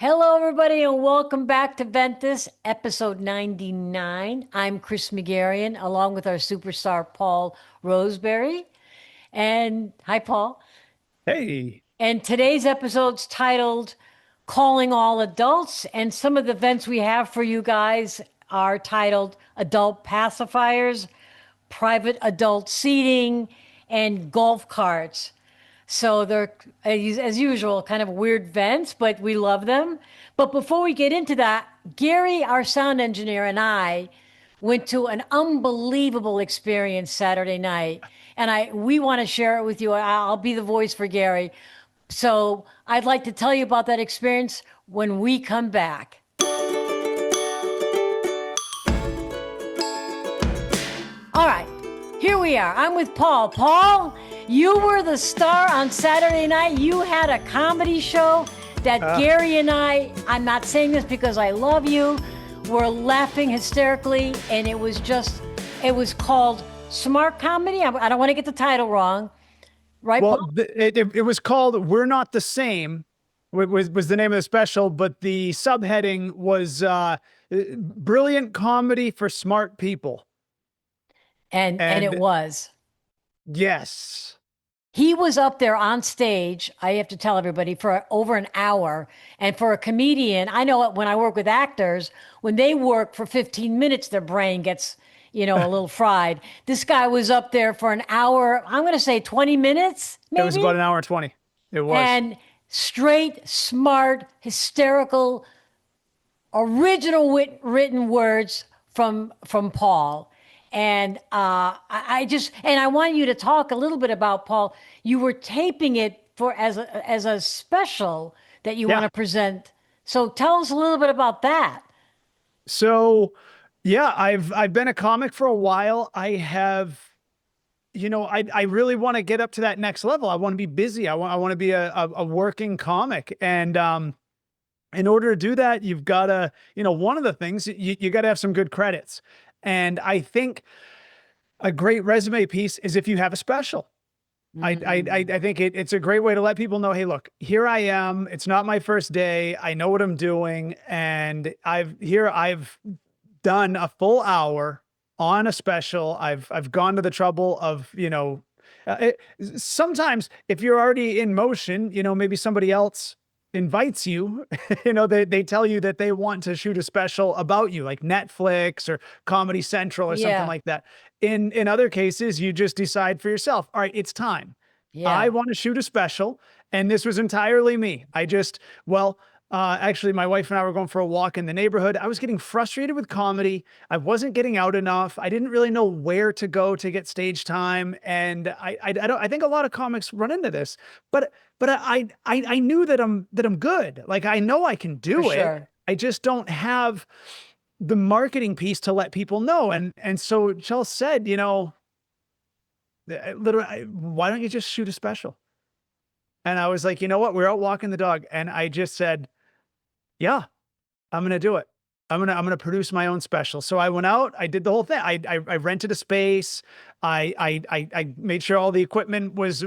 Hello, everybody, and welcome back to Ventthis, episode 99. I'm Chris McGarrian, along with our superstar Paul Roseberry. And hi, Paul. Hey, And today's episode's titled Calling All Adults. And some of the events we have for you guys are titled Adult Pacifiers, Private Adult Seating, and Golf Carts. So they're, as usual, kind of weird vents, but we love them. But before we get into that, Gary, our sound engineer, and I went to an unbelievable experience Saturday night. And we want to share it with you. I'll be the voice for Gary. So I'd like to tell you about that experience when we come back. All right, here we are. I'm with Paul. Paul, you were the star on Saturday night. You had a comedy show that Gary and I'm not saying this because I love you, were laughing hysterically, and it was called Smart Comedy. I don't want to get the title wrong, right, well, Paul? it was called "We're Not the Same," was the name of the special, but the subheading was "Brilliant Comedy for Smart People." And it And was. yes, He was up there on stage, I have to tell everybody, for over an hour. And for a comedian, I know it when I work with actors, when they work for 15 minutes, their brain gets, a little fried. This guy was up there for an hour, I'm going to say 20 minutes, it was about maybe, an hour and 20. It was. and straight, smart, hysterical, original written words from Paul. And I just and I want you to talk a little bit about Paul. You were taping it for as a special that you want Yeah. to present. So tell us a little bit about that. So, yeah, I've been a comic for a while. I have, I really want to get up to that next level. I want to be busy. I want to be a working comic. And in order to do that, you've got to, one of the things you got to have some good credits. And I think a great resume piece is if you have a special. Mm. I think it's a great way to let people know, hey, look, here I am. It's not my first day. I know what I'm doing, and I've done a full hour on a special. I've gone to the trouble of, sometimes if you're already in motion, maybe somebody else invites you, they tell you that they want to shoot a special about you, like Netflix or Comedy Central or something Yeah, like that. In other cases, you just decide for yourself, all right, it's time. I yeah. want to shoot a special. And this was entirely me. Actually, my wife and I were going for a walk in the neighborhood. I was getting frustrated with comedy. I wasn't getting out enough. I didn't really know where to go to get stage time. And I think a lot of comics run into this, but I knew that I'm good. Like, I know I can For do it. sure. I just don't have the marketing piece to let people know. And so Chelsea said, literally, why don't you just shoot a special? And I was like, you know what? We're out walking the dog. And I just said, yeah, I'm going to do it. I'm gonna produce my own special. So I went out, I did the whole thing. I rented a space. I made sure all the equipment was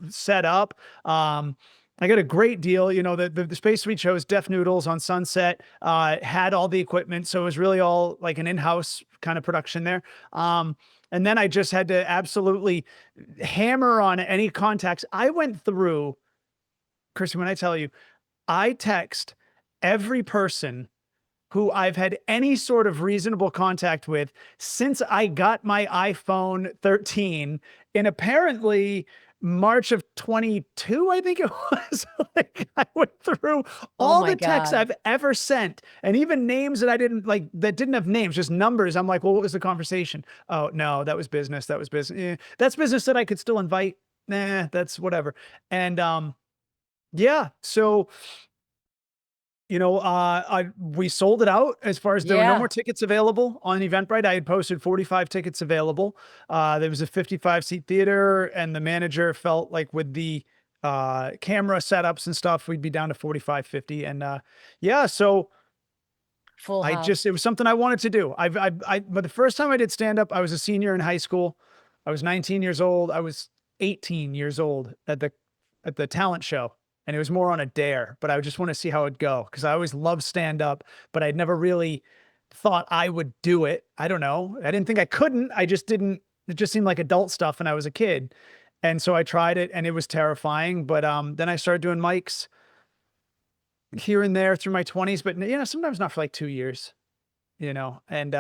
set up. I got a great deal. The space we chose, Def Noodles on Sunset, had all the equipment. So it was really all like an in-house kind of production there. And then I just had to absolutely hammer on any contacts. I went through, Chrissy, when I tell you, I text every person who I've had any sort of reasonable contact with since I got my iPhone 13 in apparently March of 22, I think it was. Like, I went through Oh all my the texts God. I've ever sent, and even names that I didn't like, that didn't have names, just numbers. I'm like, well, what was the conversation? Oh, no, that was business. That was business. That's business that I could still invite. Nah, that's whatever. And yeah, so we sold it out as far as there were no Yeah. more tickets available on Eventbrite. I had posted 45 tickets available. There was a 55-seat theater, and the manager felt like with the camera setups and stuff, we'd be down to 45, 50. And yeah, so Full house. it was something I wanted to do. But the first time I did stand up, I was a senior in high school. I was 19 years old. I was 18 years old at the talent show. and it was more on a dare, but I just want to see how it'd go because I always loved stand up, but I'd never really thought I would do it. I don't know. I didn't think I couldn't. I just didn't. It just seemed like adult stuff when I was a kid. And so I tried it and it was terrifying. But then I started doing mics here and there through my 20s, but sometimes not for like 2 years, and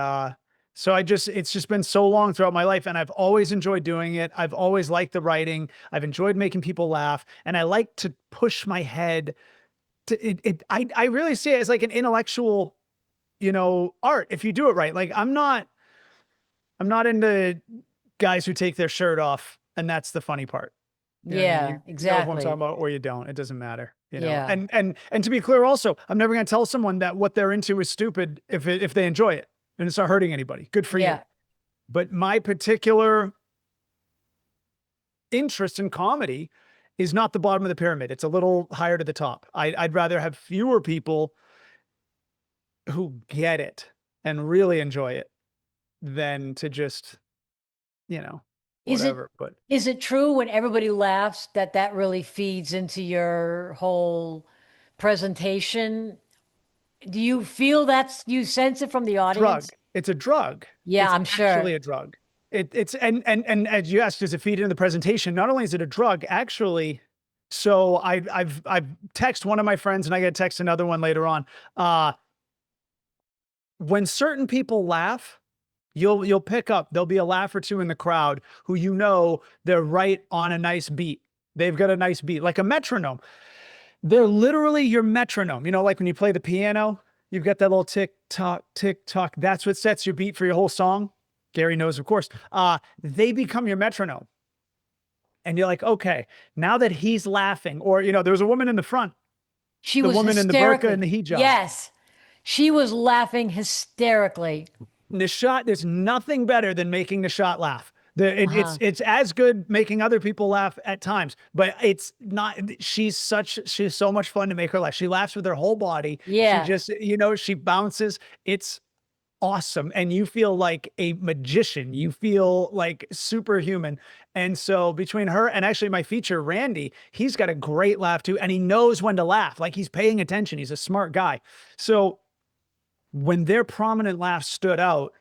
so it's just been so long throughout my life and I've always enjoyed doing it. I've always liked the writing. I've enjoyed making people laugh and I like to push my head to it. I really see it as like an intellectual, art if you do it right. Like I'm not into guys who take their shirt off and that's the funny part. You know what I mean? Yeah, You know what I'm talking exactly. about or you don't. It doesn't matter, Yeah. And to be clear also, I'm never going to tell someone that what they're into is stupid if they enjoy it and it's not hurting anybody. Good for you. Yeah. But my particular interest in comedy is not the bottom of the pyramid. It's a little higher to the top. I'd rather have fewer people who get it and really enjoy it than to just, you know, Is it whatever. But is it true when everybody laughs that that really feeds into your whole presentation? Do you feel you sense it from the drug, audience? it's a drug. Yeah, It's I'm actually sure. a drug. It's and as you asked, does it feed into the presentation? Not only is it a drug, actually. So I've texted one of my friends and I got to text another one later on. When certain people laugh, you'll pick up, there'll be a laugh or two in the crowd who they're right on a nice beat. They've got a nice beat, like a metronome. They're literally your metronome. Like when you play the piano, you've got that little tick tock. That's what sets your beat for your whole song. Gary knows, of course. They become your metronome. And you're like, okay, now that he's laughing, or there was a woman in the front, She the was woman in the burqa and hysterically. the hijab. Yes. She was laughing hysterically. Nishat, there's nothing better than making Nishat laugh. Uh-huh. It's as good making other people laugh at times, but it's not. She's so much fun to make her laugh. She laughs with her whole body. She Yeah. just she bounces. It's awesome, and you feel like a magician. You feel like superhuman. And so between her and actually my feature Randy, he's got a great laugh too, and he knows when to laugh. Like he's paying attention. He's a smart guy. So when their prominent laughs stood out,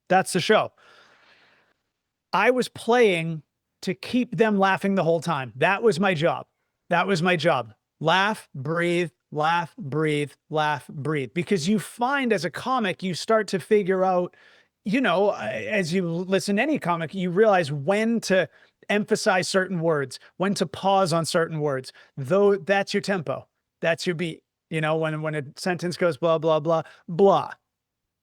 that's the show. I was playing to keep them laughing the whole time. That was my job. That was my job. Laugh, breathe, laugh, breathe, laugh, breathe. Because you find as a comic, you start to figure out, as you listen to any comic, you realize when to emphasize certain words, when to pause on certain words. Though that's your tempo. That's your beat. When a sentence goes blah, blah, blah, blah,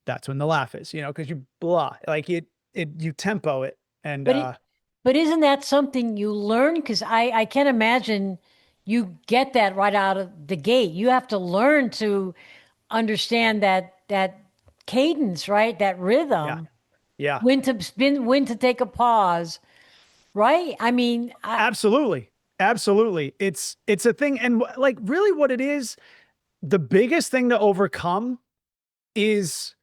that's when the laugh is, because you blah, like you tempo it. And But but isn't that something you learn? Because I can't imagine you get that right out of the gate. You have to learn to understand that cadence, right? That yeah, rhythm. yeah, When to spin, when to take a pause, right? I mean, absolutely. Absolutely. It's a thing. And like really what it is, the biggest thing to overcome is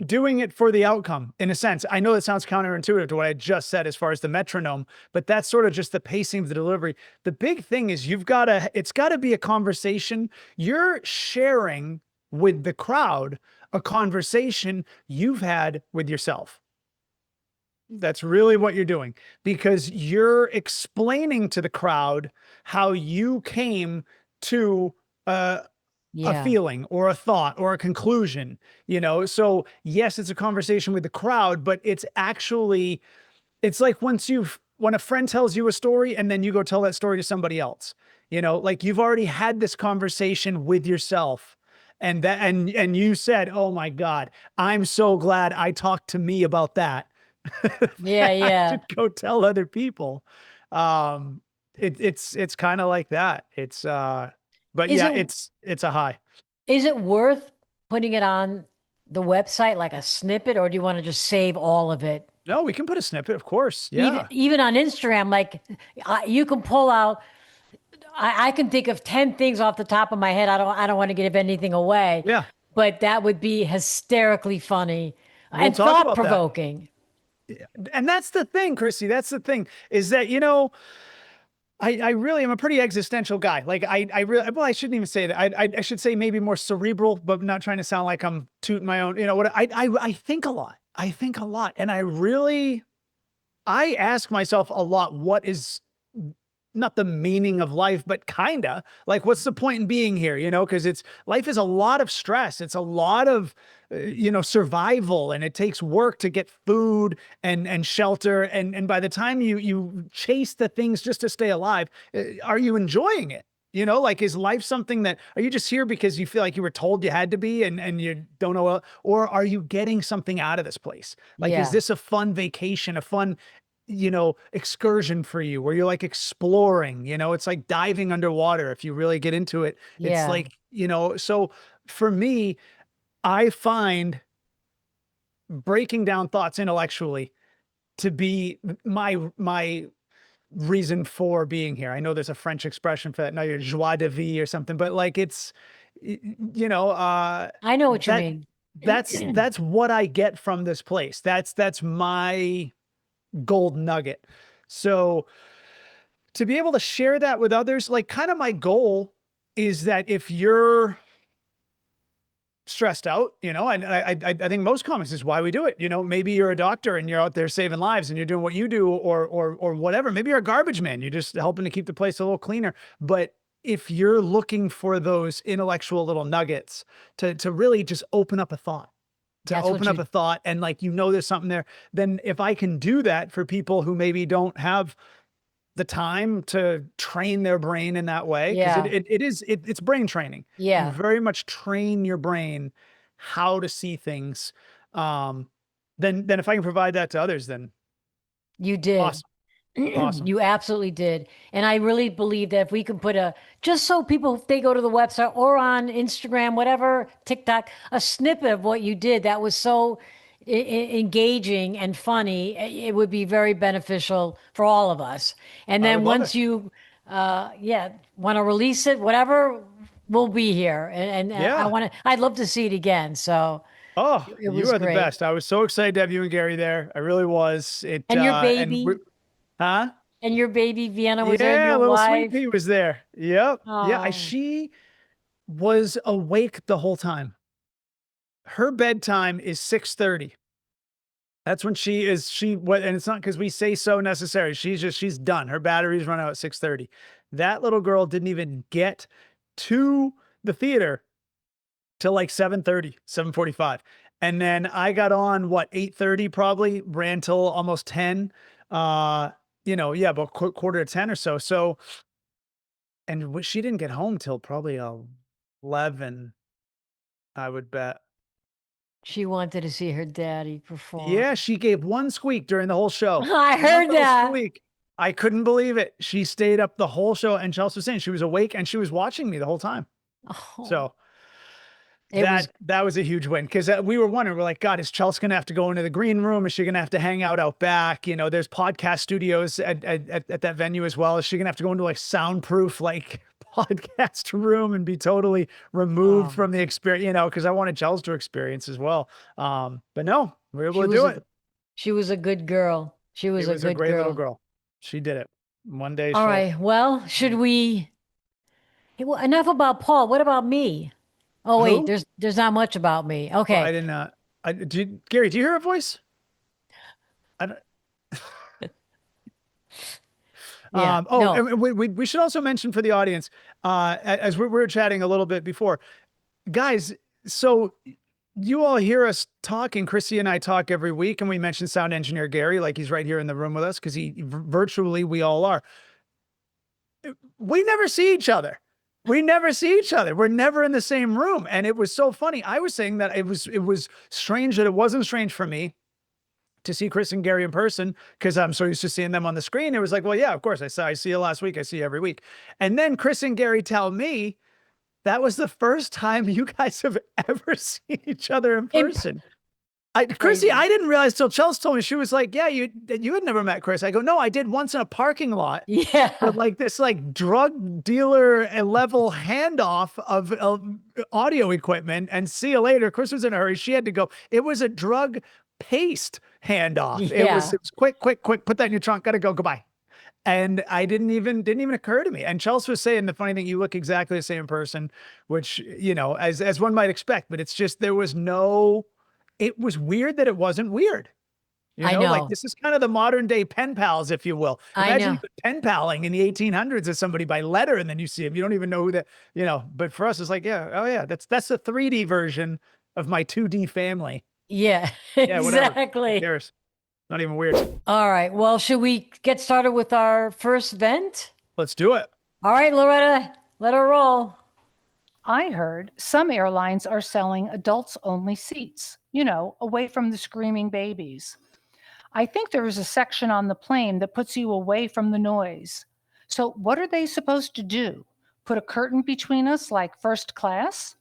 doing it for the outcome in a sense. I know that sounds counterintuitive to what I just said as far as the metronome, but that's sort of just the pacing of the delivery. The big thing is it's gotta be a conversation. You're sharing with the crowd a conversation you've had with yourself. That's really what you're doing because you're explaining to the crowd how you came to a yeah, feeling or a thought or a conclusion. So yes, it's a conversation with the crowd, but it's like when a friend tells you a story and then you go tell that story to somebody else, like you've already had this conversation with yourself. And you said, oh my God, I'm so glad I talked to me about that. yeah, That I yeah. should go tell other people. Um, it's kind of like that. But Is yeah, it it's a high. is it worth putting it on the website like a snippet, or do you want to just save all of it? No, we can put a snippet, of course. Even Yeah, even on Instagram, like you can pull out. I can think of 10 things off the top of my head. I don't want to give anything away, yeah. but that would be hysterically funny We'll and talk thought about that. provoking. And that's the thing, Chrissy. That's the thing is that I really am a pretty existential guy. Like I really, well, I shouldn't even say that. I should say maybe more cerebral, but not trying to sound like I'm tooting my own, you know what? I think a lot. I think a lot. And I ask myself a lot, what is not the meaning of life, but kinda like, what's the point in being here? You know, because life is a lot of stress. It's a lot of, survival, and it takes work to get food and shelter. And by the time you chase the things just to stay alive, are you enjoying it? You know, like, is life something that, are you just here because you feel like you were told you had to be, and you don't know, or are you getting something out of this place? Like, is Yeah. this a fun vacation, a fun, excursion for you, where you're like exploring, it's like diving underwater. If you really get into it, it's Yeah. like, so for me, I find breaking down thoughts intellectually to be my reason for being here. I know there's a French expression for that. No, you're joie de vivre or something, but like, it's, I know what you that mean. that's what I get from this place. That's my gold nugget. So to be able to share that with others, like, kind of my goal is that if you're stressed out, and I think most comics is why we do it. Maybe you're a doctor and you're out there saving lives and you're doing what you do, or whatever. Maybe you're a garbage man. You're just helping to keep the place a little cleaner. But if you're looking for those intellectual little nuggets to really just open up a thought, That's what you, and, like, there's something there, then if I can do that for people who maybe don't have the time to train their brain in that way, because yeah. it's brain training. You Yeah. very much train your brain how to see things. Um, then if I can provide that to others, then You did. awesome, awesome. You absolutely did. And I really believe that if we could put just so people, if they go to the website or on Instagram, whatever, TikTok, a snippet of what you did that was so engaging and funny, it would be very beneficial for all of us. And I would then love it. once you, yeah, want to release it, whatever, we'll be here. And Yeah. I'd love to see it again. So Oh, it you was are the great. best. I was so excited to have you and Gary there. I really was. And your And baby, huh? and your baby Vienna was there, and Yeah, your little sweet wife. pea was there. Yep. Yeah. Oh. She was awake the whole time. Her bedtime is 6:30. That's when and it's not because we say so necessarily. She's done. Her batteries run out at 6:30. That little girl didn't even get to the theater till like 7:30, 7:45. And then I got on, what, 8:30, probably, ran till almost 10. Yeah, about quarter to 10 or so. So, and she didn't get home till probably 11, I would bet. She wanted to see her daddy Yeah, perform. she gave one squeak during the whole show. I One heard little that. squeak. I couldn't believe it. She stayed up the whole show, and Chelsea was saying she was awake and she was watching me the whole time. Oh, So it was. that was a huge win, because we were wondering, we're like, God, is Chelsea gonna have to go into the green room? Is she gonna have to hang out back? There's podcast studios at that venue as well. Is she gonna have to go into like soundproof, like, podcast room and be totally removed Oh, from the experience? Because I wanted Chelsea to experience as well. But no, we were able she to was do a it. she was a good girl. She She was a was a good great little girl. girl. She did it. One day All she'll. right. Well, should we? Hey, well, enough about Paul. What about me? Oh wait, Who? there's not much about me. Well, Okay. I didn't. Gary, do you hear a voice? I don't, Yeah. oh, No. and we should also mention for the audience, as we were chatting a little bit before, guys. So you all hear us talking. Chrissy and I talk every week, and we mention sound engineer Gary, like he's right here in the room with us, because virtually we all are. We never see each other. We never see each other. We're never in the same room. And it was so funny. I was saying that it was strange that it wasn't strange for me to see Chris and Gary in person, because I'm so used to seeing them on the screen. It was like, well, yeah, of course. I see you last week. I see you every week. And then Chris and Gary tell me that was the first time you guys have ever seen each other in Imp person. Chrissy, Crazy. I didn't realize till Chelsea told me. She was like, yeah, you had never met Chris. I go, no, I did once in a parking lot. But Yeah. like this, like, drug dealer level handoff of audio equipment, and see you later. Chris was in a hurry. She had to go. It was a drug paste handoff. It was Yeah. quick, quick, quick. Put that in your trunk. Gotta go. Goodbye. And I didn't even occur to me. And Chelsea was saying the funny thing, you look exactly the same person, which, as one might expect, but it's just there was no, it was weird that it wasn't weird. I Like know. this is kind of the modern day pen pals, if you will. I Imagine know. even pen paling in the 1800s with somebody by letter, and then you see him. You don't even know who that. But for us, it's like, yeah, oh yeah, that's the 3D version of my 2D family. Yeah, Yeah, whatever. Who exactly. cares? Not even weird. All right. Well, should we get started with our first vent? Let's do it. All right, Loretta, let her roll. I heard some airlines are selling adults only seats, away from the screaming babies. I think there is a section on the plane that puts you away from the noise. So, what are they supposed to do? Put a curtain between us like first class?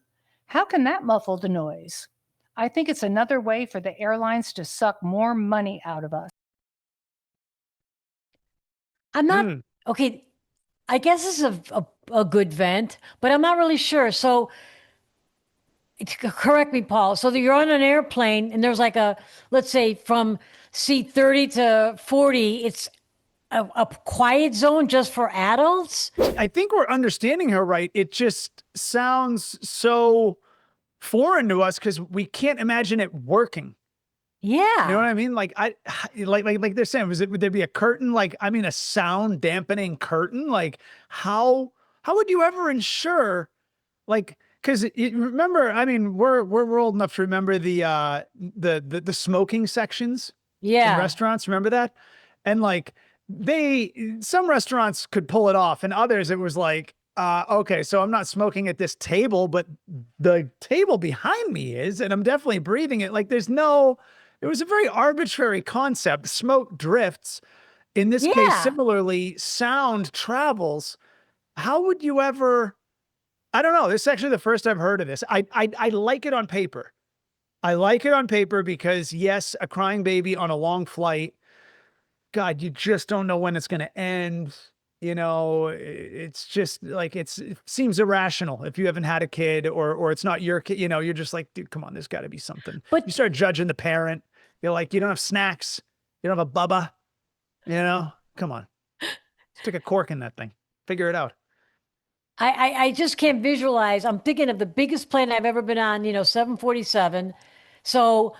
How can that muffle the noise? I think it's another way for the airlines to suck more money out of us. I'm not Hmm. okay. I guess this is a good vent, but I'm not really sure. So correct me, Paul. So that you're on an airplane and there's like let's say from seat 30 to 40, it's a quiet zone just for adults. I think we're understanding her right. It just sounds so foreign to us because we can't imagine it working. You know what Yeah. I mean? Like like they're saying, would there be a curtain? Like, I mean, a sound dampening curtain? Like, how would you ever ensure, like, because remember, I mean, we're old enough to remember the smoking sections in Yeah. restaurants. Remember that? And like some restaurants could pull it off, and others it was like, okay, so I'm not smoking at this table, but the table behind me is, and I'm definitely breathing it. Like it was a very arbitrary concept. Smoke drifts. In this case, Yeah. similarly, sound travels. How would you ever? I don't know. This is actually the first I've heard of this. I like it on paper. I like it on paper because yes, a crying baby on a long flight. God, you just don't know when it's going to end. It's just like it seems irrational if you haven't had a kid or it's not your kid. You're just like, dude, come on, there's got to be something. You But start judging the parent. You're like, you don't have snacks. You don't have a bubba. Come on, stick a cork in that thing. Figure it out. I just can't visualize. I'm thinking of the biggest plane I've ever been on, 747. So,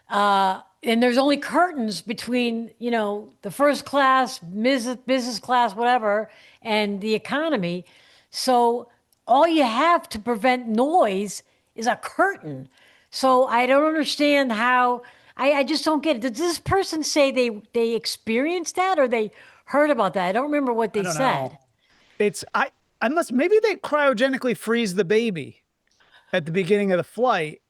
and there's only curtains between, the first class, business class, whatever, and the economy. So all you have to prevent noise is a curtain. So I don't understand how, I just don't get it. Did this person say they experienced that or they heard about that? I don't remember what I they don't said. know. It's I Unless maybe they cryogenically freeze the baby at the beginning of the flight.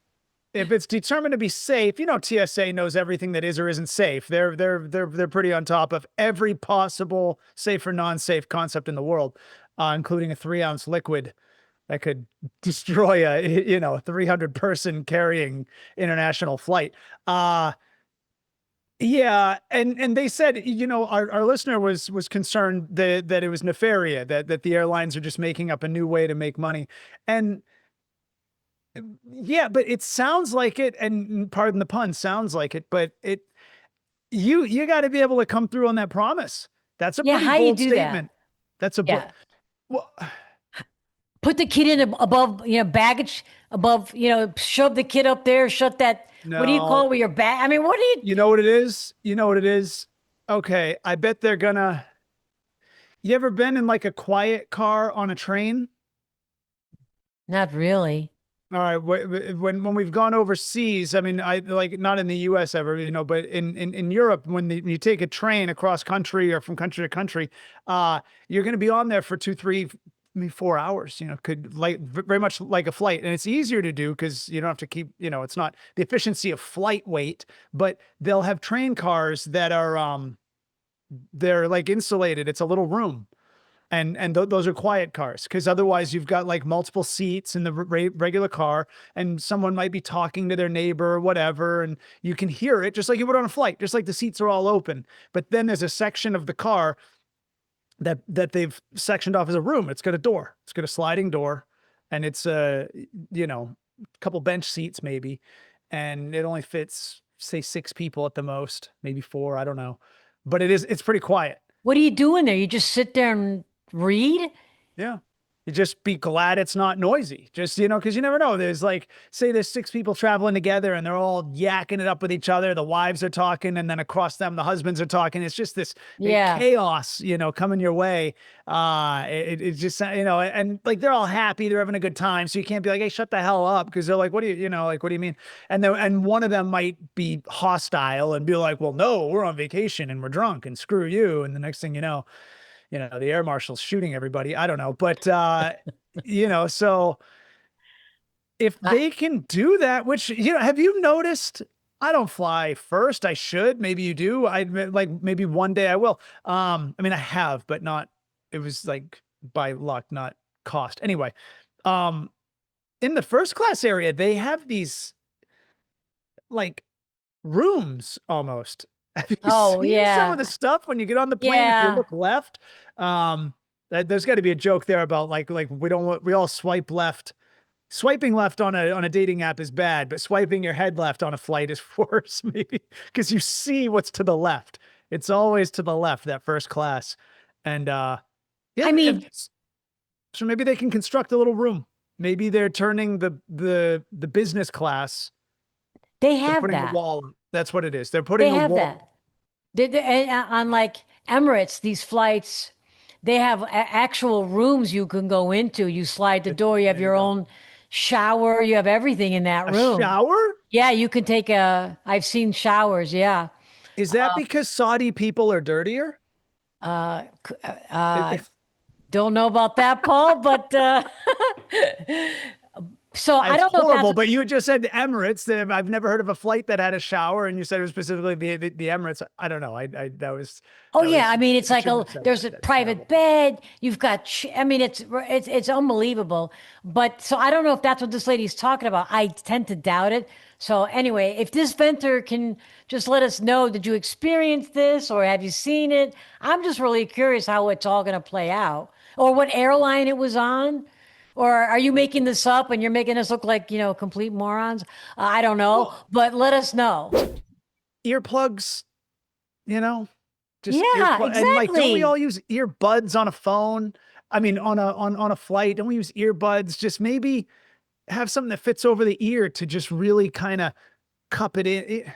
If it's determined to be safe, TSA knows everything that is or isn't safe. They're pretty on top of every possible safe or non-safe concept in the world, including a 3-ounce liquid that could destroy a 300 person carrying international flight. Yeah, and they said, our listener was concerned that it was nefarious, that the airlines are just making up a new way to make money. And yeah, but it sounds like it, and pardon the pun, sounds like it, but you got to be able to come through on that promise. That's a Yeah, pretty how do you bold do that? statement. That's a Yeah. well, Put the kid in above, baggage above, shove the kid up there, shut that. What do you call no. it with your bag? I mean, what do you? You know what it is? You know what it is? Okay, I bet they're gonna. You ever been in like a quiet car on a train? Not really. All right, when we've gone overseas, I mean, I like not in the U.S. ever, but in Europe, when you take a train across country or from country to country, you're going to be on there for 2, 3, maybe 4 hours. Could like very much like a flight, and it's easier to do because you don't have to keep. It's not the efficiency of flight weight, but they'll have train cars that are they're like insulated. It's a little room and those are quiet cars because otherwise you've got like multiple seats in the regular car and someone might be talking to their neighbor or whatever and you can hear it just like you would on a flight, just like the seats are all open, but then there's a section of the car that they've sectioned off as a room. It's got a door, it's got a sliding door, and it's a couple bench seats maybe, and it only fits say 6 people at the most, maybe 4, I don't know, but it's pretty quiet. What are you doing there? You just sit there and read? Yeah. You just be glad it's not noisy. Just, because you never know. There's like, say there's 6 people traveling together and they're all yakking it up with each other. The wives are talking, and then across them, the husbands are talking. It's just this Yeah. chaos, coming your way. It's just, and like they're all happy. They're having a good time. So you can't be like, hey, shut the hell up. Because they're like, what do like, what do you mean? And one of them might be hostile and be like, well, no, we're on vacation and we're drunk and screw you. And the next thing the air marshal's shooting everybody. I don't know. But, so if I, they can do that, which, have you noticed? I don't fly first. I should. Maybe you do. Like maybe one day I will. I mean, I have, but not, it was like by luck, not cost. Anyway, um, in the first class area, they have these like rooms almost. Have you oh, seen some of yeah. the stuff when you get on the plane? If you Yeah. look left, there's got to be a joke there about like we all swipe left. Swiping left on a dating app is bad, but swiping your head left on a flight is worse, maybe because you see what's to the left. It's always to the left, that first class, and yeah. I mean, So maybe they can construct a little room. Maybe they're turning the business class. they They're have putting a that. wall. That's what it is. They're They putting a have wall. that. On like Emirates, these flights, they have actual rooms you can go into. You slide the door, you have There you your go. own shower, you have everything in that A room. shower? Yeah, you can take I've seen showers. Yeah. Is that because Saudi people are dirtier? Uh, If don't know about that, Paul, but so I It's don't know if that's horrible, but you just said Emirates. I've never heard of a flight that had a shower, and you said it was specifically the Emirates. I don't know. oh that yeah, I was mean it's I like shouldn't have said there's that. a That's private terrible. bed. You've got I mean it's unbelievable. But so I don't know if that's what this lady's talking about. I tend to doubt it. So anyway, if this venter can just let us know, did you experience this or have you seen it? I'm just really curious how it's all going to play out or what airline it was on. Or are you making this up and you're making us look like, complete morons? I don't know, Well, but let us know. earplugs, you know, just Yeah, earplug, and like, don't we exactly. all use earbuds on a phone? I mean, on a flight, don't we use earbuds? Just maybe have something that fits over the ear to just really kind of cup it in.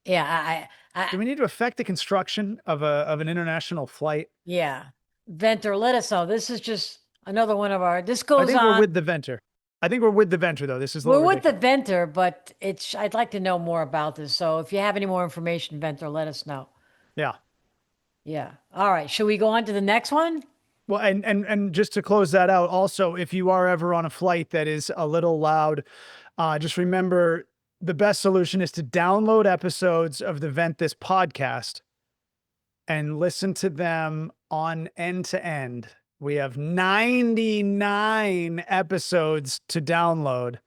Yeah, Do we need to affect the construction of an international flight? yeah. Venter, let us know. This is just another one of this I goes think we're on. with the Venter. I think we're with the Venter though. This is a We're little with the ridiculous. Venter, but I'd like to know more about this. So if you have any more information, Venter, let us know. Yeah. Yeah. All right. Should we go on to the next one? Well, and just to close that out, also, if you are ever on a flight that is a little loud, just remember the best solution is to download episodes of the Ventthis podcast and listen to them on end to end. We have 99 episodes to download.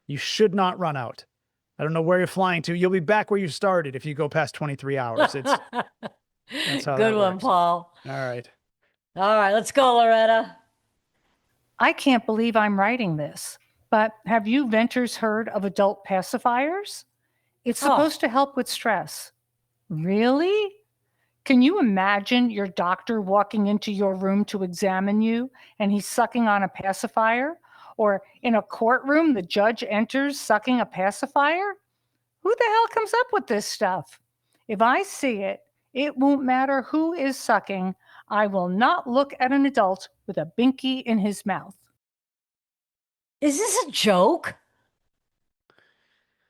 You should not run out. I don't know where you're flying to. You'll be back where you started if you go past 23 hours. That's how Good that one, works. Paul. All right. All right. Let's go, Loretta. I can't believe I'm writing this, but have you venters heard of adult pacifiers? It's Oh, supposed to help with stress. Really? Can you imagine your doctor walking into your room to examine you and he's sucking on a pacifier? Or in a courtroom, the judge enters sucking a pacifier? Who the hell comes up with this stuff? If I see it, it won't matter who is sucking. I will not look at an adult with a binky in his mouth. is this a joke?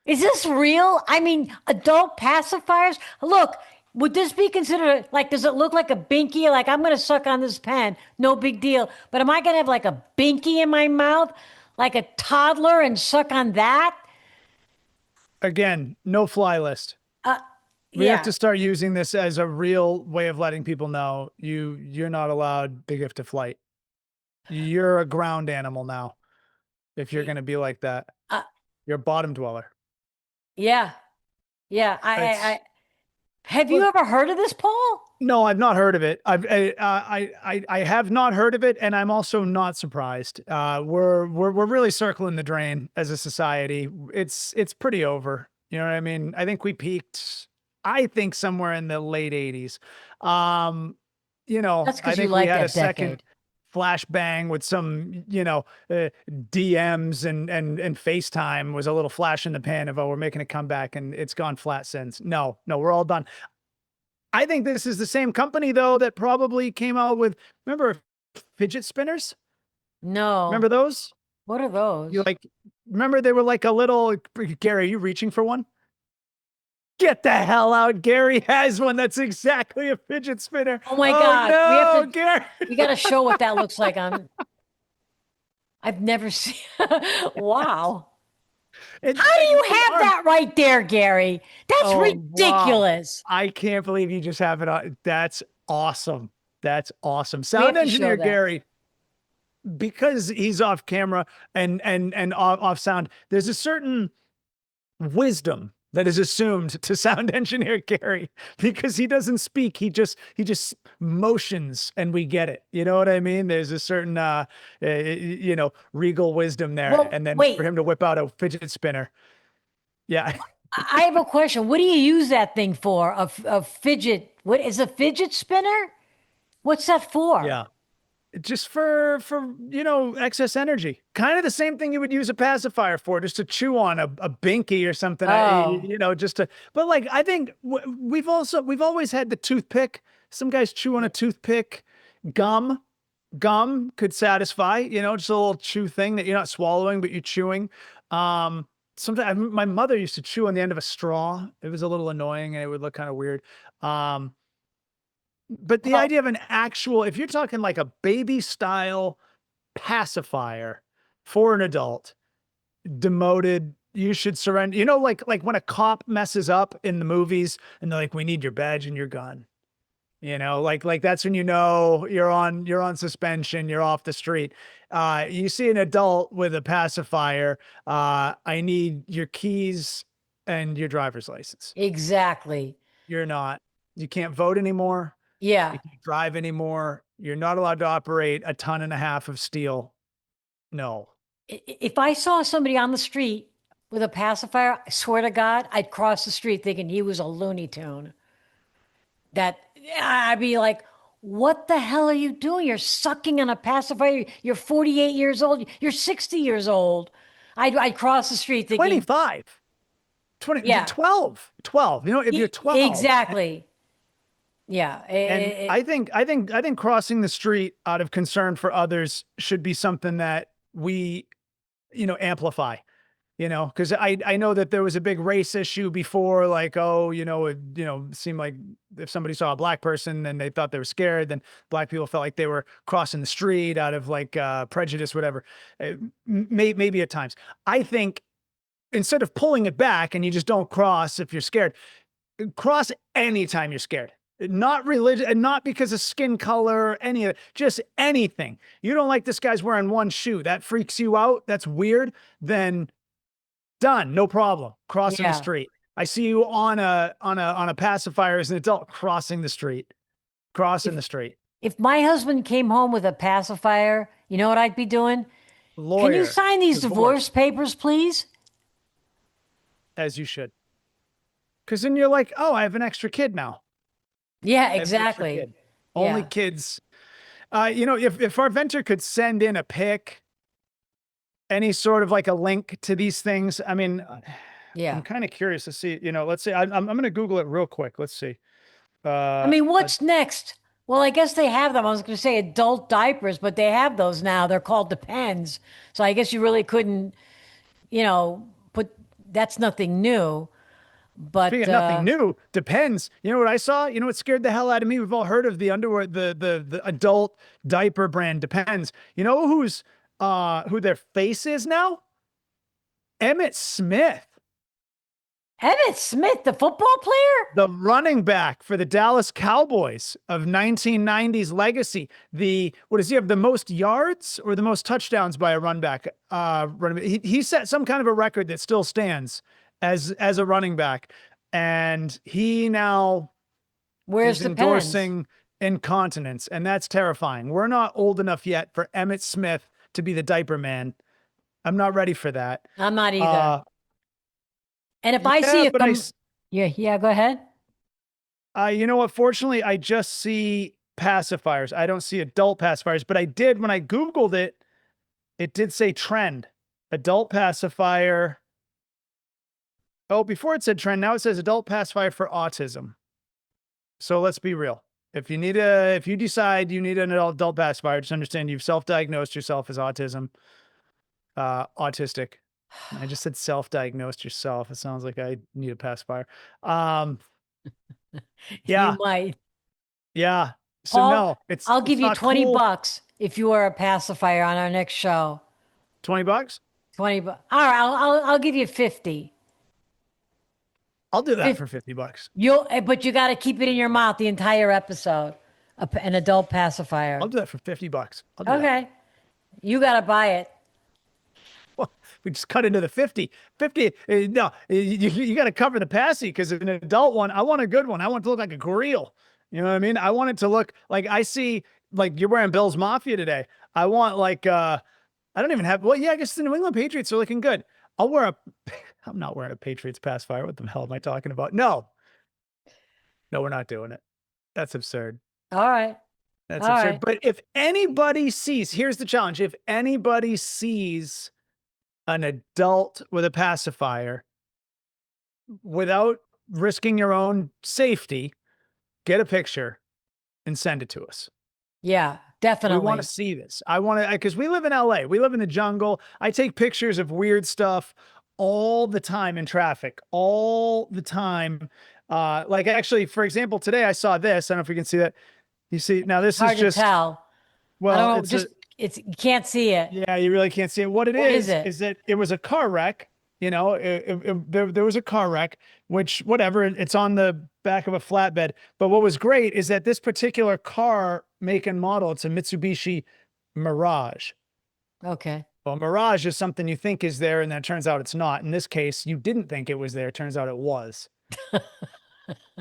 Is this real? I mean, adult pacifiers? Look, would this be considered like, does it look like a binky? Like, I'm going to suck on this pen, no big deal. But am I going to have like a binky in my mouth, like a toddler, and suck on that? Again, no fly list. Uh, We have yeah, to start using this as a real way of letting people know you're not allowed the gift of flight. You're a ground animal now. If you're going to be like that, uh, you're a bottom dweller. yeah, yeah. It's Have you look, ever heard of this, Paul? no, I've not heard of it. I have not heard of it, and I'm also not surprised. We're really circling the drain as a society. It's pretty over. You know what I mean? I think we peaked. I think somewhere in the late '80s. Um, That's I because you think we like had a that second decade. flashbang with some, DMs and FaceTime was a little flash in the pan of, oh, we're making a comeback and it's gone flat since. No, no, we're all done. I think this is the same company though that probably came out with, remember fidget spinners? No. Remember those? What are You those? like, remember they were like a little, Gary, are you reaching for one? Get the hell out. Gary has one that's exactly a fidget spinner. Oh my Oh God. no, Gary. We got to show what that looks like on. I've never seen. Wow. And How do you you have are. that right there, Gary? That's Oh, wow. ridiculous. I can't believe you just have it on. That's awesome. That's awesome. We have Sound to show engineer that. Gary, because he's off camera and off sound, there's a certain wisdom that is assumed to sound engineer Gary because he doesn't speak. He just motions and we get it. You know what I mean? There's a certain regal wisdom there. Well, And then for wait, him to whip out a fidget spinner. Yeah. I have a question. What do you use that thing for? A fidget? What is a fidget spinner? What's that for? Yeah. Just for excess energy, kind of the same thing you would use a pacifier for, just to chew on a binky or something. Oh, Just to, but like I think we've always had the toothpick. Some guys chew on a toothpick. Gum could satisfy, just a little chew thing that you're not swallowing but you're chewing. Sometimes my mother used to chew on the end of a straw. It was a little annoying and it would look kind of weird. But the well, idea of an actual, if you're talking like a baby style pacifier for an adult, demoted, you should surrender. Like when a cop messes up in the movies and they're like, we need your badge and your gun. Like that's when you're on suspension, you're off the street. You see an adult with a pacifier, I need your keys and your driver's license. exactly. You can't vote anymore. You Yeah. can't drive anymore. You're not allowed to operate a ton and a half of steel. No. If I saw somebody on the street with a pacifier, I swear to God, I'd cross the street thinking he was a Looney Tune. That I'd be like, what the hell are you doing? You're sucking on a pacifier. You're 48 years old. You're 60 years old. I'd cross the street thinking, 25, 20, yeah, 12, 12. If you're 12. exactly. Yeah. And I think crossing the street out of concern for others should be something that we, amplify. Because I know that there was a big race issue before, like, oh, it seemed like if somebody saw a black person and they thought they were scared, then black people felt like they were crossing the street out of like prejudice, whatever. Maybe at times. I think instead of pulling it back and you just don't cross if you're scared, cross anytime you're scared. Not religion, and not because of skin color, any of it, just anything. You don't like this guy's wearing one shoe. That freaks you out. That's weird. Then done, no problem. Crossing the Yeah. street. I see you on a pacifier as an adult crossing the street. Crossing the street. If my husband came home with a pacifier, you know what I'd be doing? Can you Lawyer, sign these divorce divorce, papers, please? as you should. Because then you're like, oh, I have an extra kid now. Yeah, I have an extra exactly. kid. Only Yeah. kids. If our Ventthis could send in a pic, any sort of like a link to these things, I mean, Yeah. I'm kind of curious to see, let's see. I'm going to Google it real quick. Let's see. I mean, what's next? Well, I guess they have them. I was going to say adult diapers, but they have those now. They're called Depends. So I guess you really couldn't, put that's nothing new. But Speaking of nothing new, Depends. You know what I saw? You know what scared the hell out of me? We've all heard of the underwear, the adult diaper brand Depends. You know who their face is now? Emmitt Smith, Emmitt Smith, the football player? the running back for the Dallas Cowboys of 1990s legacy. What does he have? The most yards or the most touchdowns by a run back? He set some kind of a record that still stands as a running back, and he now Where's is the Pens? endorsing incontinence, and that's terrifying. We're not old enough yet for Emmitt Smith to be the diaper man. I'm not ready for that. I'm not either. And if I see Yeah, a but yeah, go ahead. you know what? Fortunately, I just see pacifiers. I don't see adult pacifiers, but I did when I Googled it, it did say trend. Adult pacifier. Oh, before it said trend, now it says adult pacifier for autism. So let's be real. If you decide you need an adult pacifier, just understand you've self-diagnosed yourself as autistic. I just said self-diagnosed yourself. It sounds like I need a pacifier. Yeah, You might. yeah. So Paul, no, I'll it's give you not 20 cool. bucks if you are a pacifier on our next show. 20 bucks? 20 bucks. All right, I'll give you 50. I'll do that Fif- for 50 bucks. But you got to keep it in your mouth the entire episode. An adult pacifier. I'll do that for 50 bucks. I'll do that. Okay. You got to buy it. Well, we just cut into the 50. 50, no, you got to cover the passy because an adult one, I want a good one. I want it to look like a grill. You know what I mean? I want it to look like I see, like you're wearing Bill's Mafia today. I want like, I don't even have, well, yeah, I guess the New England Patriots are looking good. I'm not wearing a Patriots pacifier. What the hell am I talking about? No, we're not doing it. That's absurd. All right. That's All absurd. right. But if anybody sees, here's the challenge. If anybody sees an adult with a pacifier without risking your own safety, get a picture and send it to us. Yeah, We definitely. want to see this. I want to, because we live in LA. We live in the jungle. I take pictures of weird stuff all the time in traffic, all the time. Like actually, for example, today I saw this. I don't know if you can see that. You see, now this Hard is to just, tell. well, I don't know. it's Just you can't see it. yeah, you really can't see it. What it What is is it? is that it was a car wreck. You know, there was a car wreck, which whatever, it's on the back of a flatbed. But what was great is that this particular car make and model, it's a Mitsubishi Mirage. Okay. Well, Mirage is something you think is there, and then it turns out it's not. In this case, you didn't think it was there. It turns out it was.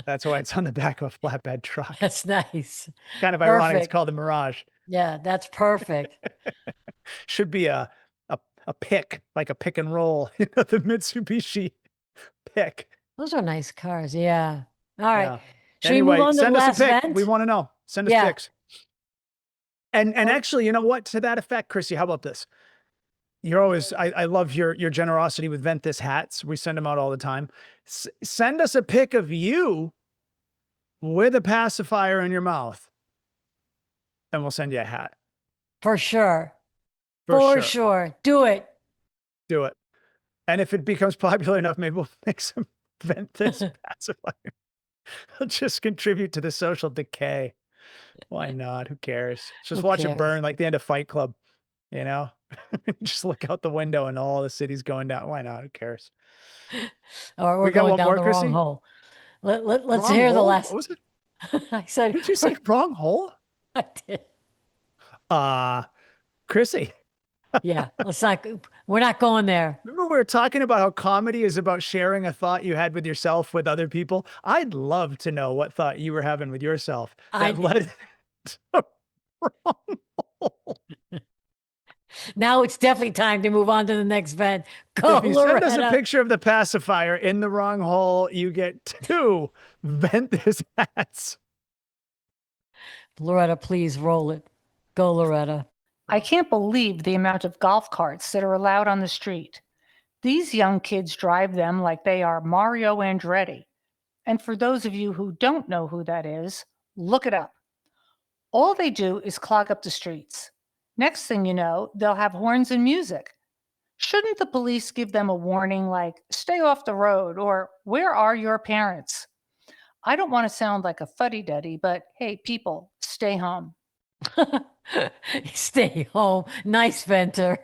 That's why it's on the back of a flatbed truck. That's nice. Kind of ironic. It's Perfect. called the Mirage. Yeah, that's perfect. Should be a pick, like a pick and roll. You know, the Mitsubishi pick. Those are nice cars. Yeah. All right. Yeah. Should we move on to the send us a last pic. vent? We want to know. Send us Yeah. pics. And actually, you know what? To that effect, Chrissy, how about this? You're always, I love your generosity with Ventthis hats. We send them out all the time. Send us a pic of you with a pacifier in your mouth, and we'll send you a hat. For sure. For For sure. Do it. Do it. And if it becomes popular enough, maybe we'll make some Ventthis pacifier. I'll just contribute to the social decay. Why not? Who cares? Just Who watch cares? it burn like the end of Fight Club, you know? Just look out the window and all the city's going down. Why not? Who cares? Or we're We got going one down more, the Chrissy? wrong hole. Let's Wrong hear the hole? last. What was it? I said, Did you say wrong hole? I did. Chrissy, Yeah. We're not going there. remember we were talking about how comedy is about sharing a thought you had with yourself with other people? I'd love to know what thought you were having with yourself that led to wrong hole. Now it's definitely time to move on to the next vent. Go, If you send us a Loretta. picture of the pacifier in the wrong hole, you get 2 Ventthis hats. Loretta, please roll it. Go, Loretta. I can't believe the amount of golf carts that are allowed on the street. These young kids drive them like they are Mario Andretti. And for those of you who don't know who that is, look it up. All they do is clog up the streets. Next thing you know, they'll have horns and music. Shouldn't the police give them a warning like, stay off the road, or where are your parents? I don't want to sound like a fuddy-duddy, but hey, people, stay home. Stay home. Nice, Venter.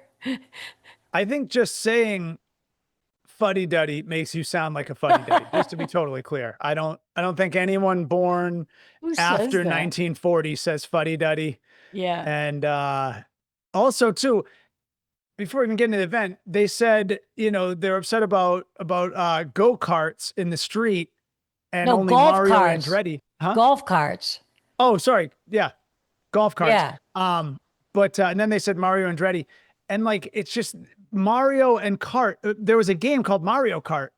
I think just saying fuddy-duddy makes you sound like a fuddy-duddy, just to be totally clear. I don't think anyone born Who says after that? 1940 says fuddy-duddy. Yeah. And also too, before we even get into the event, they said, you know, they're upset about go-karts in the street and No, only golf Mario carts. Andretti. Huh? Golf carts. Oh, sorry. Yeah. Golf carts. Yeah. But and then they said Mario Andretti. And like, it's just Mario and Kart. There was a game called Mario Kart.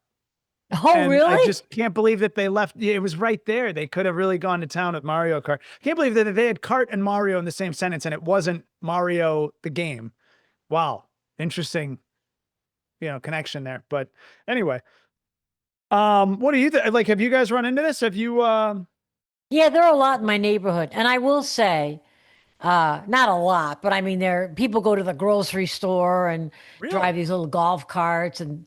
Oh, And I really? just can't believe that they left. It was right there. They could have really gone to town with Mario Kart. Can't believe that they had kart and Mario in the same sentence and it wasn't Mario the game. Wow. Interesting, connection there. But anyway, what do you like? Have you guys run into this? Have you, Yeah, there are a lot in my neighborhood. And I will say, not a lot, but I mean, people go to the grocery store and drive really? these little golf carts and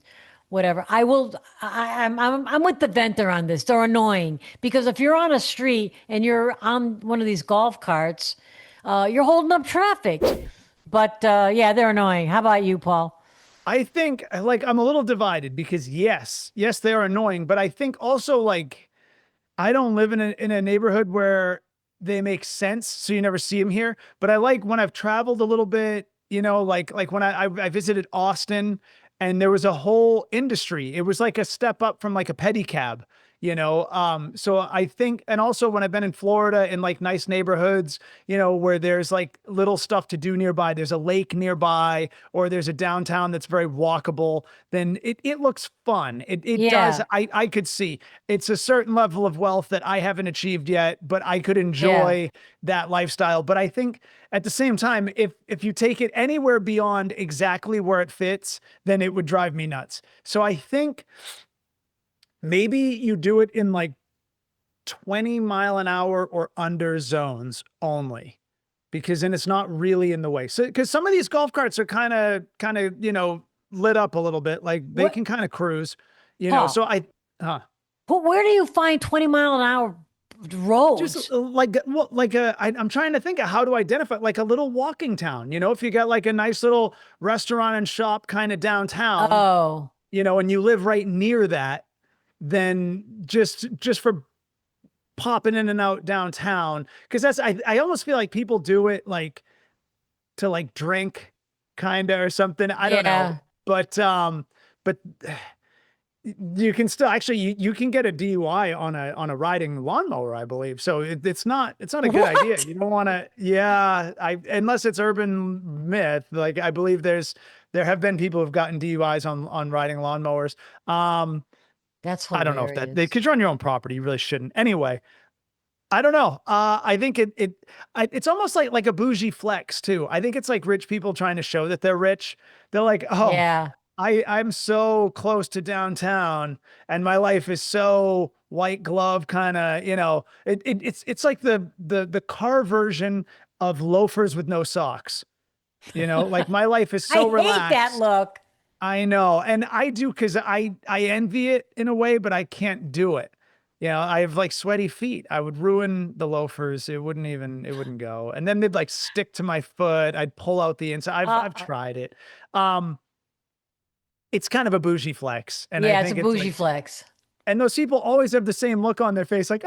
whatever. I'm with the venter on this. They're annoying because if you're on a street and you're on one of these golf carts, you're holding up traffic. But yeah, they're annoying. How about you, Paul? I think like I'm a little divided because yes, they are annoying, but I think also like I don't live in a neighborhood where they make sense, so you never see them here. But I like when I've traveled a little bit, like when I visited Austin, and there was a whole industry. It was like a step up from like a pedicab, So I think, and also when I've been in Florida in like nice neighborhoods, where there's like little stuff to do nearby. There's a lake nearby, or there's a downtown that's very walkable. Then it looks fun. It does. Yeah, I could see it's a certain level of wealth that I haven't achieved yet, but I could yeah. enjoy that lifestyle. But I think at the same time, if you take it anywhere beyond exactly where it fits, then it would drive me nuts. So I think maybe you do it in like 20 mile an hour or under zones only, because then it's not really in the way. So because some of these golf carts are kind of lit up a little bit, like they What, can kind of cruise, Paul? so I huh. Where do you find 20 mile an hour Just roads? like what like I'm trying to think of how to identify like a little walking town, if you got like a nice little restaurant and shop kind of downtown, Oh, and you live right near that, then just for popping in and out downtown, because I almost feel like people do it like to like drink kind of or something. I don't know. yeah. But you can still actually you can get a DUI on a riding lawnmower, I believe. So it's not a good idea. What? You don't want to. Yeah, I unless it's urban myth. Like I believe there have been people who've gotten DUIs on riding lawnmowers. That's I don't know if that they hilarious. could run your own property. You really shouldn't. Anyway, I don't know. I think it's almost like a bougie flex too. I think it's like rich people trying to show that they're rich. They're like, oh, Yeah. I'm so close to downtown and my life is so white glove kind of, it's like the car version of loafers with no socks. Like my life is I so hate that relaxed. look. I know. And I do because I envy it in a way, but I can't do it. I have like sweaty feet. I would ruin the loafers. It wouldn't go. And then they'd like stick to my foot. I'd pull out the inside. I've Uh, tried it. Um, it's kind of a bougie flex. And I yeah, it's a think it's bougie like, flex. and those people always have the same look on their face, like,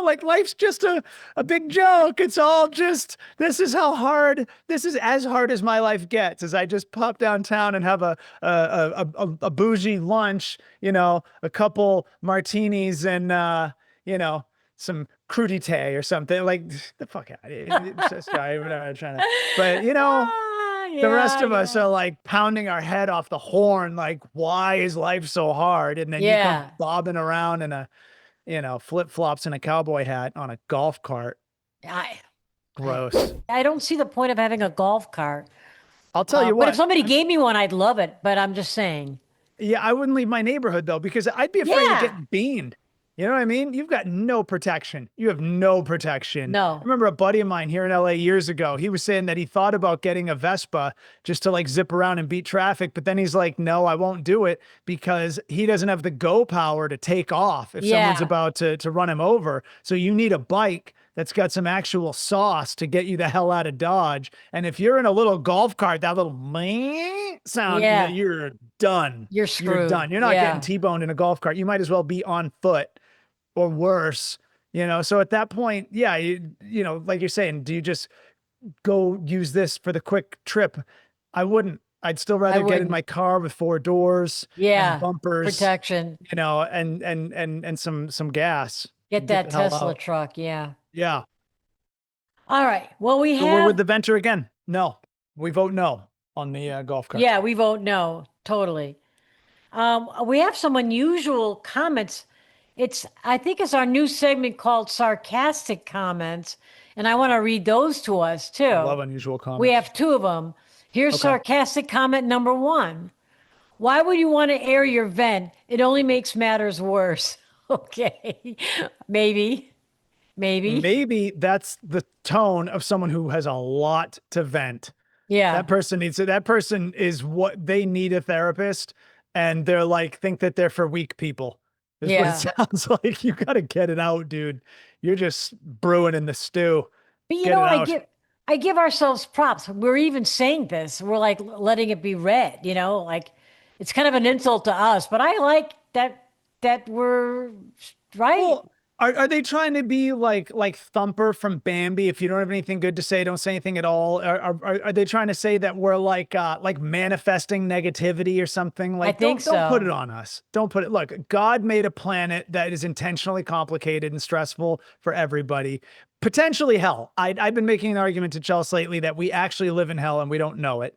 like life's just a big joke. It's all just, this is as hard as my life gets, as I just pop downtown and have a bougie lunch, a couple martinis and, some crudité or something like the fuck out of here. It's just, I'm not trying to, but Ah, the rest yeah, of us yeah. are like pounding our head off the horn, like, why is life so hard? And then you come Yeah. bobbing around in a, flip flops and a cowboy hat on a golf cart. I, I Gross. I don't see the point of having a golf cart. I'll tell you But if what. somebody gave me one, I'd love it. But I'm just saying. Yeah, I wouldn't leave my neighborhood though, because I'd be afraid of Yeah. getting beamed. You know what I mean? You've got no protection. You have no protection. I No. remember a buddy of mine here in LA years ago. He was saying that he thought about getting a Vespa just to like zip around and beat traffic. But then he's like, no, I won't do it because he doesn't have the go power to take off if someone's Yeah. about to run him over. So you need a bike that's got some actual sauce to get you the hell out of Dodge. And if you're in a little golf cart, that little meh sound, Yeah. you're done. You're You're screwed. done. You're not getting Yeah. T-boned in a golf cart. You might as well be on foot or worse, So at that point, yeah, like you're saying, do you just go use this for the quick trip? I wouldn't. I'd still I rather get in wouldn't. my car with four doors and Yeah. bumpers, Protection. and some gas. Get Get that the hell Tesla out. truck. Yeah. Yeah. All right. Well, we So we're with have, the venture again. No, we vote no on the golf cart. yeah, we vote no. Totally. We have some unusual comments. I think it's our new segment called sarcastic comments, and I want to read those to us too. I love unusual comments. We have two of them. Here's sarcastic comment number 1. Why would you want to air your vent? It only makes matters worse. Okay. Maybe. Maybe that's the tone of someone who has a lot to vent. Yeah. That person is what they need, a therapist, and they're like, think that they're for weak people. Is what it sounds like. You got to get it out, dude. You're just brewing in the stew. But you know, I give ourselves props. We're even saying this. We're like letting it be read, you know, like it's kind of an insult to us, but I like that we're right. Well, are they trying to be like Thumper from Bambi? If you don't have anything good to say, don't say anything at all. Are they trying to say that we're like manifesting negativity or something? Like, I think so. Don't put it on us. Don't put it. Look, God made a planet that is intentionally complicated and stressful for everybody. Potentially hell. I've been making an argument to Chelsea lately that we actually live in hell and we don't know it.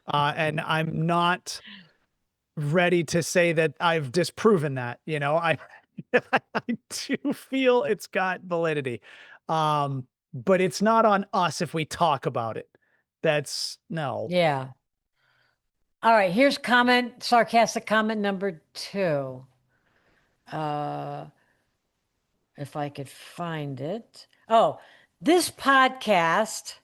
And I'm not ready to say that I've disproven that. You know, I do feel it's got validity. But it's not on us if we talk about it. That's no. Yeah. All right. Here's sarcastic comment number 2. If I could find it. Oh, this podcast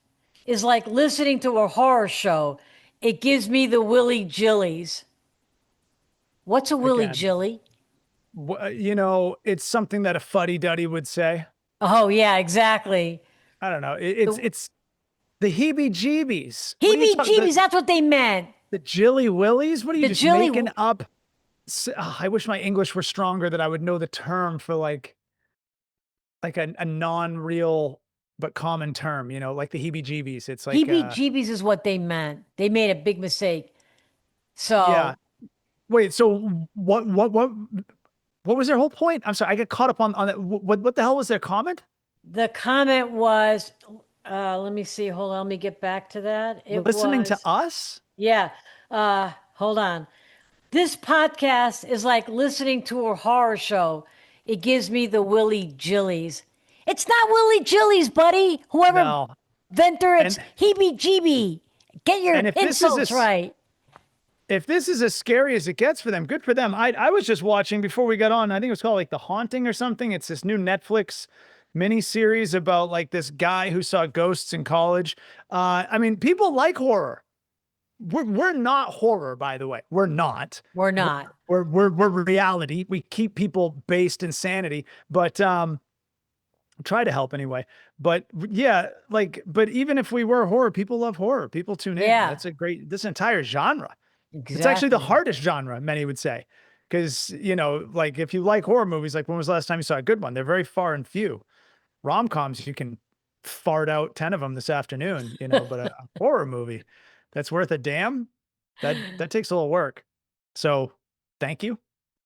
is like listening to a horror show. It gives me the willy jillies. What's a willy jilly? You know, it's something that a fuddy-duddy would say. Oh, yeah, exactly. I don't know. It's the heebie-jeebies. Heebie-jeebies, that's what they meant. The jilly willies? What are you just jilly making up? I wish my English were stronger, that I would know the term for like a non-real but common term, you know, like the heebie-jeebies. It's like heebie-jeebies is what they meant. They made a big mistake. So yeah. Wait, so what was their whole point? I'm sorry, I get caught up on that. What the hell was their comment? The comment was, let me see. Hold on, let me get back to that. Listening to us? Yeah. Hold on. This podcast is like listening to a horror show. It gives me the willy jillies. It's not willy jillies, buddy. Whoever Ventthis, it's heebie-jeebie. Get your insults right. If this is as scary as it gets for them, good for them. I was just watching before we got on. I think it was called like The Haunting or something. It's this new Netflix mini series about like this guy who saw ghosts in college. I mean, people like horror. We're not horror, by the way. We're not. We're not. We're reality. We keep people based in sanity, but try to help anyway. But yeah, but even if we were horror, people love horror. People tune in. Yeah. That's this entire genre. Exactly. It's actually the hardest genre, many would say. Because, you know, like if you like horror movies, like when was the last time you saw a good one? They're very far and few. Rom-coms, you can fart out 10 of them this afternoon, you know, but a horror movie that's worth a damn, that takes a little work. So thank you.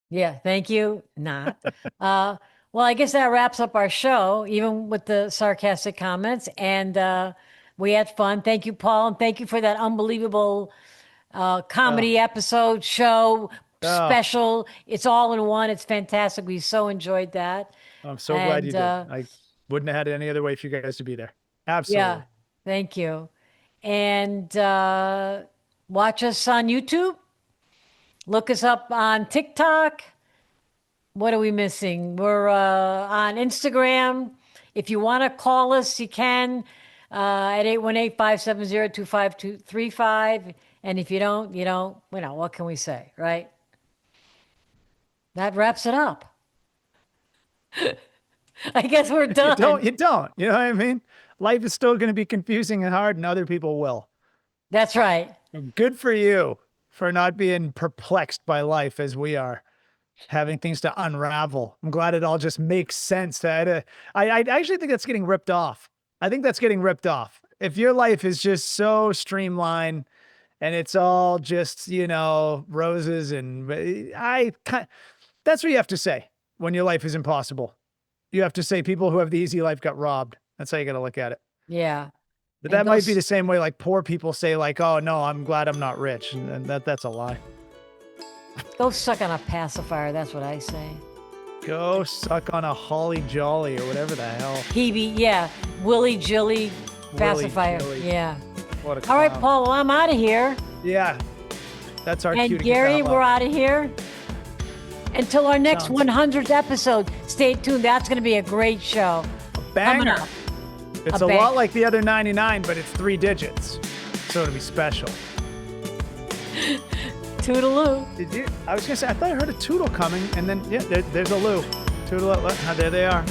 Yeah, thank you. Not. Well, I guess that wraps up our show, even with the sarcastic comments. And we had fun. Thank you, Paul. And thank you for that unbelievable comedy episode, show, special. It's all in one. It's fantastic. We so enjoyed that. I'm so glad you did. I wouldn't have had it any other way for you guys to be there. Absolutely. Yeah, thank you. And watch us on YouTube. Look us up on TikTok. What are we missing? We're on Instagram. If you want to call us, you can at 818-570-2535. And if you don't, you don't. You know, what can we say, right? That wraps it up. I guess we're done. You don't. You know what I mean? Life is still going to be confusing and hard, and other people will. That's right. Good for you for not being perplexed by life as we are, having things to unravel. I'm glad it all just makes sense. I actually think that's getting ripped off. I think that's getting ripped off. If your life is just so streamlined and it's all just, you know, roses and that's what you have to say when your life is impossible. You have to say people who have the easy life got robbed. That's how you got to look at it. Yeah. But that might be the same way like poor people say like, oh no, I'm glad I'm not rich. And that's a lie. Go suck on a pacifier. That's what I say. Go suck on a holly jolly or whatever the hell. Hebe, yeah. Willy Jilly pacifier. Jilly. Yeah. What a All right, clown. Paul. Well, I'm out of here. Yeah. That's our cue And to get Gary, the hell we're out. out of here. Until our next Sounds- 100th episode, stay tuned. That's going to be a great show. Coming Banger. up. It's A a bang. lot like the other 99, but it's 3 digits. So it'll be special. Toodaloo. Did you? I was gonna say I thought I heard a toodle coming, and then yeah, there's a loo. Toodle. Look, there they are.